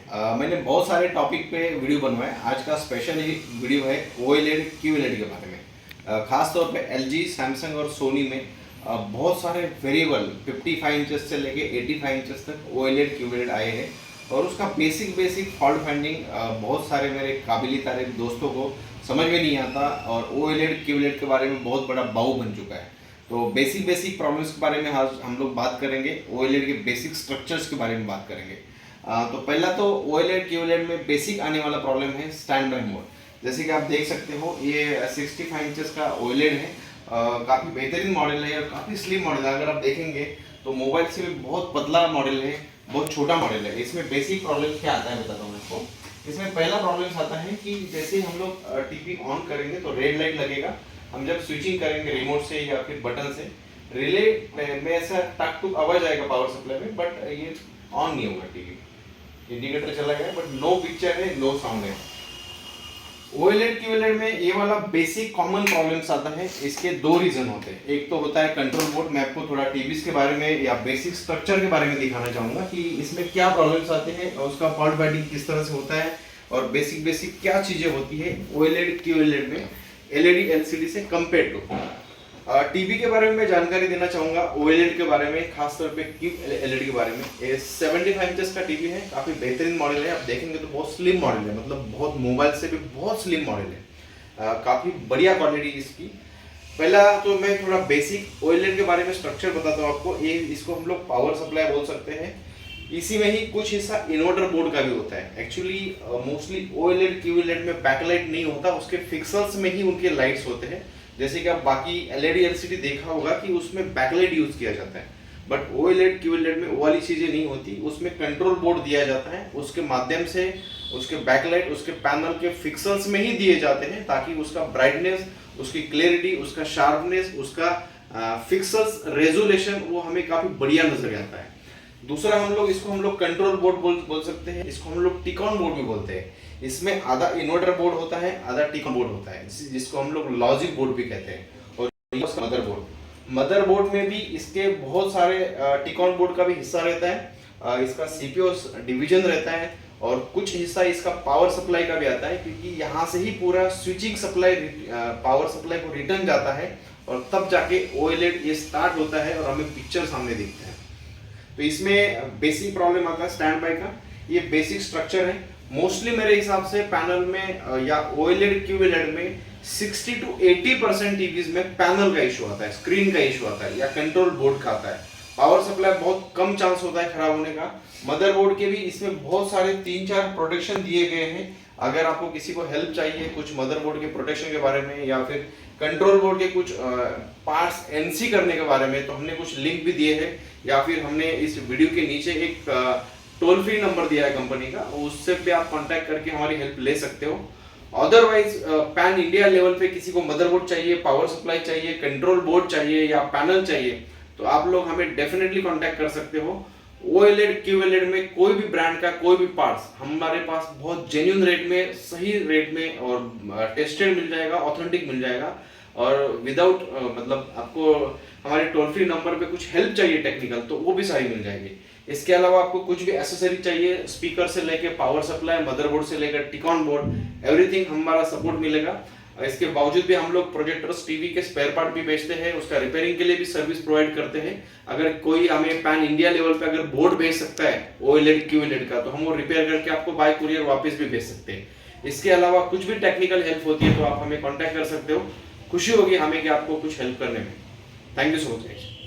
मैंने बहुत सारे टॉपिक पे वीडियो बनवाए। आज का स्पेशल ही वीडियो है OLED QLED के बारे में। खास तौर पे LG, सैमसंग और सोनी में बहुत सारे वेरिएबल 55 इंचेस से लेके 85 इंचेस तक OLED QLED आए हैं और उसका बेसिक फॉल्ट फाइंडिंग बहुत सारे मेरे काबिल तारीफ दोस्तों को समझ में नहीं आता और OLED QLED के बारे में बहुत बड़ा बाऊ बन चुका है। तो बेसिक प्रॉब्लम्स के बारे में आज हम लोग बात करेंगे। OLED के बेसिक स्ट्रक्चर्स के बारे में बात करेंगे। तो पहला तो OLED QLED में बेसिक आने वाला प्रॉब्लम है स्टैंड बाय मोड। जैसे कि आप देख सकते हो ये 65 इंचेस का OLED है। काफ़ी बेहतरीन मॉडल है और काफ़ी स्लिम मॉडल है। अगर आप देखेंगे तो मोबाइल से भी बहुत पतला मॉडल है, बहुत छोटा मॉडल है। इसमें बेसिक प्रॉब्लम क्या आता है बताता हूँ मैं आपको। इसमें पहला प्रॉब्लम आता है कि जैसे हम लोग टीवी ऑन करेंगे तो रेड लाइट लगेगा। हम जब स्विचिंग करेंगे रिमोट से या फिर बटन से, रिले में ऐसा टक टुक आवाज आएगा पावर सप्लाई में, बट ये ऑन नहीं होगा। टीवी इंडिकेटर चला गया बट नो पिक्चर है, नो साउंड है। OLED QLED में ये वाला बेसिक कॉमन प्रॉब्लम्स आता है। इसके दो रीजन होते हैं। एक तो होता है कंट्रोल बोर्ड। मैं आपको थोड़ा टीवीज के बारे में या बेसिक स्ट्रक्चर के बारे में दिखाना चाहूंगा कि इसमें क्या प्रॉब्लम्स आते हैं और उसका फॉल्ट फाइंडिंग किस तरह से होता है और बेसिक क्या चीजें होती है OLED QLED में LED LCD से कंपेयर टू। टीवी के बारे में मैं जानकारी देना चाहूंगा OLED के बारे में, खासतौर पे QLED के बारे में। ये 75 इंचेस का टीवी है, काफी बेहतरीन मॉडल है। आप देखेंगे तो बहुत स्लिम मॉडल है, मतलब बहुत मोबाइल से भी बहुत स्लिम मॉडल है। काफी बढ़िया क्वालिटी इसकी। पहला तो मैं थोड़ा बेसिक OLED के बारे में स्ट्रक्चर बताता हूँ आपको। ये इसको हम लोग पावर सप्लाई बोल सकते हैं। इसी में ही कुछ हिस्सा इन्वर्टर बोर्ड का भी होता है। एक्चुअली मोस्टली OLED QLED में बैकलाइट नहीं होता, उसके फिक्सल्स में ही उनके लाइट्स होते हैं। जैसे कि आप बाकी LED LCD देखा होगा कि उसमें बैकलाइट यूज किया जाता है, बट OLED QLED में वो वाली चीजें नहीं होती। उसमें कंट्रोल बोर्ड दिया जाता है, उसके माध्यम से उसके बैकलाइट उसके पैनल के फिक्सल्स में ही दिए जाते हैं ताकि उसका ब्राइटनेस, उसकी क्लैरिटी, उसका शार्पनेस, उसका फिक्सल्स रेजोल्यूशन वो हमें काफी बढ़िया नजर आता है। दूसरा हम लोग कंट्रोल बोर्ड बोल सकते हैं। इसको हम लोग टिकॉन बोर्ड भी बोलते हैं। इसमें आधा इन्वर्टर बोर्ड होता है, आधा टिकॉन बोर्ड होता है, जिसको हम लोग लॉजिक बोर्ड भी कहते हैं। और मदरबोर्ड में भी इसके बहुत सारे टिकॉन बोर्ड का भी हिस्सा रहता है। इसका CPU डिवीजन रहता है और कुछ हिस्सा इसका पावर सप्लाई का भी आता है, क्योंकि यहाँ से ही पूरा स्विचिंग सप्लाई पावर सप्लाई को रिटर्न जाता है और तब जाके OLED ये स्टार्ट होता है और हमें पिक्चर सामने दिखता है। तो इसमें बेसिक प्रॉब्लम आता है स्टैंड बाय का। ये बेसिक स्ट्रक्चर है। मोस्टली मेरे हिसाब से पैनल में या OLED QLED में 60 to 80% टीवीज में पैनल का इशू आता है, स्क्रीन का इशू आता है या कंट्रोल बोर्ड का आता है। पावर सप्लाई बहुत कम चांस होता है खराब होने का। मदरबोर्ड के भी इसमें बहुत सारे 3-4 प्रोटेक्शन दिए गए हैं। अगर आपको किसी को हेल्प चाहिए कुछ मदरबोर्ड के प्रोटेक्शन के बारे में या फिर कंट्रोल बोर्ड के कुछ पार्ट्स NC करने के बारे में, तो हमने कुछ लिंक भी दिए हैं या फिर हमने इस वीडियो के नीचे एक टोल फ्री नंबर दिया है कंपनी का, उससे भी आप कांटेक्ट करके हमारी हेल्प ले सकते हो। अदरवाइज पैन इंडिया लेवल पे किसी को मदरबोर्ड चाहिए, पावर सप्लाई चाहिए, कंट्रोल बोर्ड चाहिए या पैनल चाहिए, तो आप लोग हमें डेफिनेटली कांटेक्ट कर सकते हो। OLED QLED में कोई भी ब्रांड का कोई भी पार्ट्स हमारे पास बहुत जेन्युइन रेट में, सही रेट में और टेस्टेड मिल जाएगा, ऑथेंटिक मिल जाएगा। और विदाउट मतलब आपको हमारे टोल फ्री नंबर पे कुछ हेल्प चाहिए टेक्निकल, तो वो भी सारी मिल जाएगी। इसके अलावा आपको कुछ भी एसेसरी चाहिए, स्पीकर से लेके पावर सप्लाई, मदरबोर्ड से लेकर टिकॉन बोर्ड, एवरीथिंग हमारा सपोर्ट मिलेगा। इसके बावजूद भी हम लोग प्रोजेक्टर्स, टीवी के स्पेयर पार्ट भी बेचते हैं, उसका रिपेयरिंग के लिए भी सर्विस प्रोवाइड करते हैं। अगर कोई हमें पैन इंडिया लेवल पे अगर बोर्ड भेज सकता है OLED QLED का, तो हम वो रिपेयर करके आपको बाय कुरियर वापस भी भेज सकते हैं। इसके अलावा कुछ भी टेक्निकल हेल्प होती है तो आप हमें कॉन्टेक्ट कर सकते हो। खुशी होगी हमें कि आपको कुछ हेल्प करने में। Thank you so much.